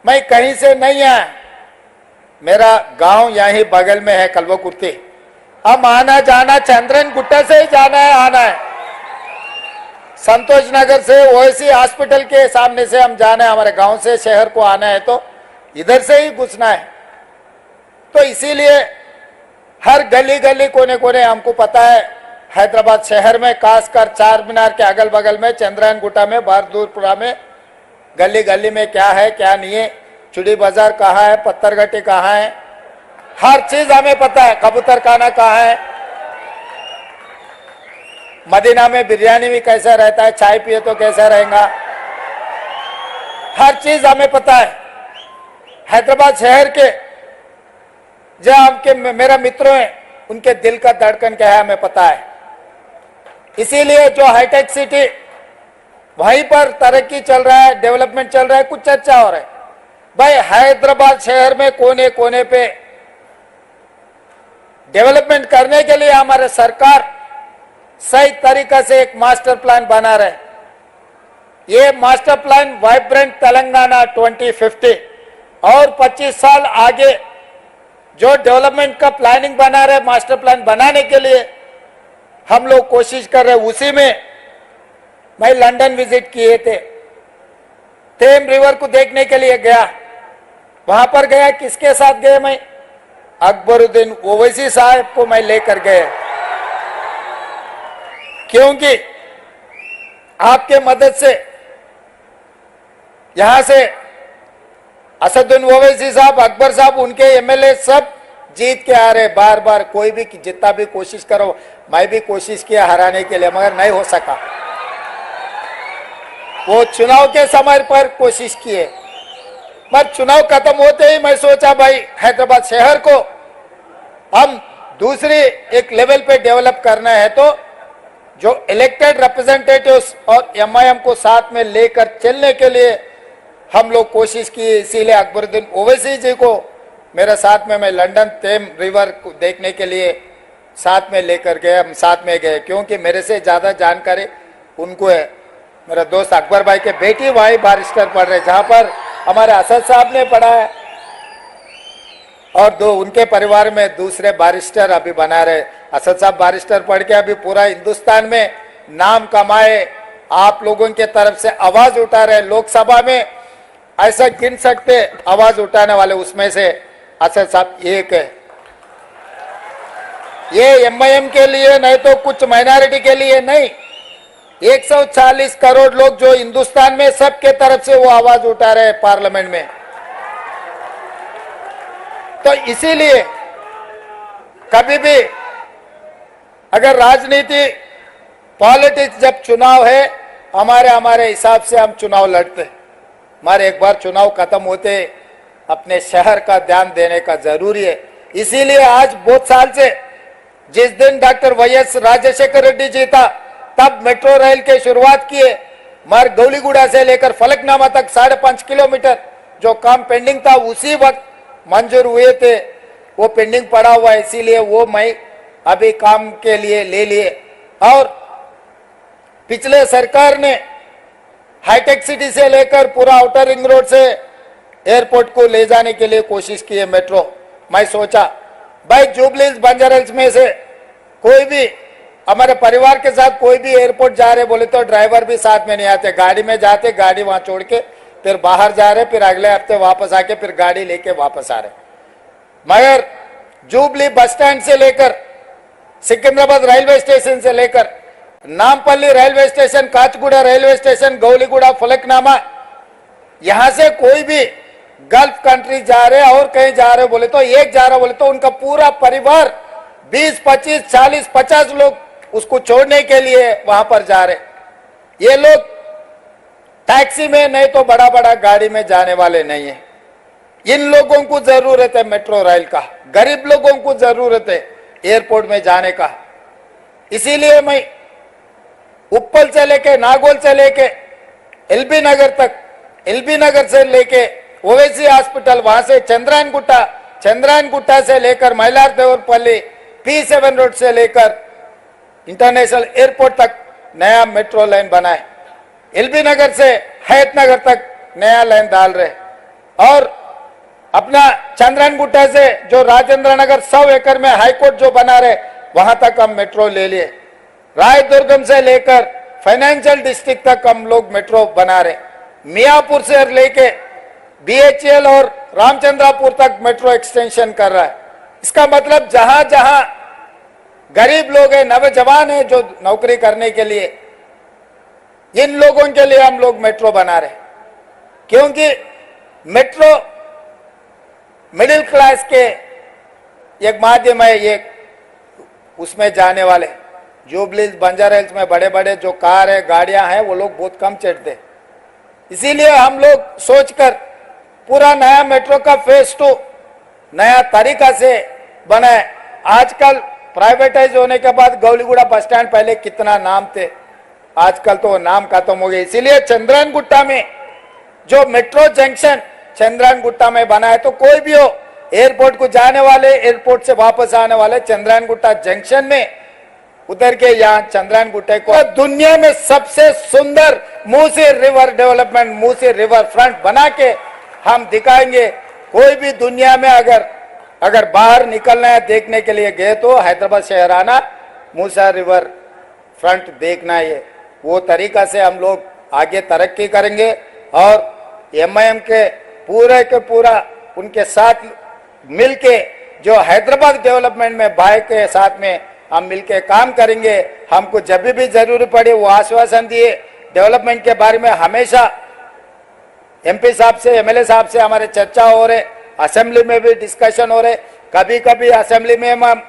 मैं कहीं से नहीं आया, मेरा गांव यहीं बगल में है कल्वकुर्ती। हम आना जाना चंद्रन गुट्टा से ही जाना है, आना है। संतोष नगर से ओएसी हॉस्पिटल के सामने से हम जाना है, हमारे गांव से शहर को आना है तो इधर से ही घुसना है। तो इसीलिए हर गली गली कोने कोने हमको पता है, हैदराबाद शहर में खासकर चार मीनार के अगल बगल में, चंद्रायन गुट्टा में, बहादुरपुरा में, गली गली में क्या है क्या नहीं है, चुड़ी बाजार कहाँ है, पत्थरगट्टी कहाँ है, हर चीज हमें पता है। कबूतर खाना कहाँ है, मदीना में बिरयानी भी कैसा रहता है, चाय पिए तो कैसा रहेगा, हर चीज हमें पता है। हैदराबाद शहर के जो आपके मेरा मित्रों हैं, उनके दिल का धड़कन क्या है हमें पता है। इसीलिए जो हाईटेक सिटी वहीं पर तरक्की चल रहा है, डेवलपमेंट चल रहा है, कुछ चर्चा हो रहा है। भाई हैदराबाद शहर में कोने कोने पे डेवलपमेंट करने के लिए हमारे सरकार सही तरीका से एक मास्टर प्लान बना रहे। ये मास्टर प्लान वाइब्रेंट तेलंगाना 2050 और 25 साल आगे जो डेवलपमेंट का प्लानिंग बना रहे, मास्टर प्लान बनाने के लिए हम लोग कोशिश कर रहे। उसी में मैं लंदन विजिट किए थे, थेम रिवर को देखने के लिए गया। वहां पर गया, किसके साथ गए मैं? अकबरुद्दीन ओवैसी साहब को मैं लेकर गए, क्योंकि आपके मदद से यहां से असदुद्दीन ओवैसी साहब, अकबर साहब, उनके एमएलए सब जीत के आ रहे बार बार। कोई भी जितना भी कोशिश करो, मैं भी कोशिश किया हराने के लिए, मगर नहीं हो सका। वो चुनाव के समय पर कोशिश किए, पर चुनाव खत्म होते ही मैं सोचा भाई हैदराबाद शहर को हम दूसरी एक लेवल पे डेवलप करना है, तो जो इलेक्टेड रिप्रेजेंटेटिव्स और एमआईएम को साथ में लेकर चलने के लिए हम लोग कोशिश की। इसीलिए अकबरुद्दीन ओवैसी जी को मेरे साथ में मैं लंदन थेम रिवर को देखने के लिए साथ में लेकर गए, हम साथ में गए, क्योंकि मेरे से ज्यादा जानकारी उनको है। मेरा दोस्त अकबर भाई के बेटी वहीं बारिस्टर पढ़ रहे, जहां पर हमारे असद साहब ने पढ़ा है, और दो उनके परिवार में दूसरे बारिस्टर अभी बना रहे। असद साहब बारिस्टर पढ़ के अभी पूरा हिंदुस्तान में नाम कमाए, आप लोगों के तरफ से आवाज उठा रहे। लोकसभा में ऐसा गिन सकते आवाज उठाने वाले, उसमें से असद साहब एक है। ये एमआईएम के लिए नहीं तो कुछ माइनॉरिटी के लिए नहीं, 140 करोड़ लोग जो हिंदुस्तान में, सबके तरफ से वो आवाज उठा रहे हैं पार्लियामेंट में। तो इसीलिए कभी भी अगर राजनीति, पॉलिटिक्स, जब चुनाव है, हमारे हिसाब से हम चुनाव लड़ते हैं। हमारे एक बार चुनाव खत्म होते अपने शहर का ध्यान देने का जरूरी है। इसीलिए आज बहुत साल से, जिस दिन डॉक्टर वाईएस राजशेखर रेड्डी जी था, तब मेट्रो रेल के शुरुआत किए। मार्ग गौलीगुड़ा से लेकर फलकनामा तक 5.5 किलोमीटर जो काम पेंडिंग था, उसी वक्त मंजूर हुए थे। वो पेंडिंग पड़ा हुआ है, इसीलिए वो मैं अभी काम के लिए ले लिए। और पिछले सरकार ने हाईटेक सिटी से लेकर पूरा आउटर रिंग रोड से एयरपोर्ट को ले जाने के लिए कोशिश की है मेट्रो। मैं सोचा भाई जुबली बंजारा में से कोई भी हमारे परिवार के साथ कोई भी एयरपोर्ट जा रहे बोले तो ड्राइवर भी साथ में नहीं आते, गाड़ी में जाते, गाड़ी वहां छोड़ के फिर बाहर जा रहे, फिर अगले हफ्ते वापस आके फिर गाड़ी लेके वापस आ रहे। मगर जुबली बस स्टैंड से लेकर सिकंदराबाद रेलवे स्टेशन से लेकर Nampally railway station, Kacheguda railway station, Gowliguda, Falaknuma, यहां से कोई भी गल्फ कंट्री जा रहे और कहीं जा रहे बोले तो, एक जा रहा बोले तो उनका पूरा परिवार 20, 25, 40, 50 लोग उसको छोड़ने के लिए वहां पर जा रहे। ये लोग टैक्सी में नहीं तो बड़ा बड़ा गाड़ी में जाने वाले नहीं है। इन लोगों को जरूरत है मेट्रो रेल का, गरीब लोगों को जरूरत है एयरपोर्ट में जाने का। इसीलिए मैं उप्पल से लेके, नागौल से लेके एलबी नगर तक, एलबी नगर से लेके ओवैसी हॉस्पिटल, वहां से चंद्रायन गुट्टा, चंद्रायन गुट्टा से लेकर मैलार देवरपल्ली, P7 रोड से लेकर इंटरनेशनल एयरपोर्ट तक नया मेट्रो लाइन बना है। एलबी नगर से हयात नगर तक नया लाइन डाल रहे। और अपना चंद्रन गुट्टा से जो राजेंद्र नगर 100 एकड़ में हाईकोर्ट जो बना रहे वहां तक हम मेट्रो ले लिए। रायदुर्गम से लेकर फाइनेंशियल डिस्ट्रिक्ट तक हम लोग मेट्रो बना रहे। मियापुर से लेके बीएचएल और रामचंद्रापुर तक मेट्रो एक्सटेंशन कर रहा है। इसका मतलब जहां जहां गरीब लोग हैं, नौजवान हैं जो नौकरी करने के लिए, इन लोगों के लिए हम लोग मेट्रो बना रहे, क्योंकि मेट्रो मिडिल क्लास के एक माध्यम है। ये उसमें जाने वाले जुबली बंजारा हिल्स में बड़े बड़े जो कार है, गाड़ियां हैं, वो लोग बहुत कम चढ़ते। इसीलिए हम लोग सोचकर पूरा नया मेट्रो का फेज 2 नया तरीका से बनाए। आजकल प्राइवेटाइज होने के बाद गौलीगुड़ा बस स्टैंड पहले कितना नाम थे, आजकल तो नाम खत्म हो गए। इसीलिए चंद्रन गुट्टा में जो मेट्रो जंक्शन चंद्रन गुट्टा में बना है, तो कोई भी हो एयरपोर्ट को जाने वाले, एयरपोर्ट से वापस आने वाले चंद्रन गुट्टा जंक्शन में उतर के यहाँ चंद्रन गुट्टे को दुनिया में सबसे सुंदर Musi river development, Musi river front बना के हम दिखाएंगे। कोई भी दुनिया में अगर बाहर निकलना है, देखने के लिए गए तो हैदराबाद शहर आना, मूसा रिवर फ्रंट देखना है। वो तरीका से हम लोग आगे तरक्की करेंगे और एमआईएम के पूरा उनके साथ मिलके जो हैदराबाद डेवलपमेंट में भाई के साथ में हम मिलके काम करेंगे। हमको जब भी जरूरत पड़े वो आश्वासन दिए। डेवलपमेंट के बारे में हमेशा एमपी साहब से, एमएलए साहब से हमारे चर्चा हो रहे, असेंबली में भी डिस्कशन हो रहे। कभी कभी असेंबली में हम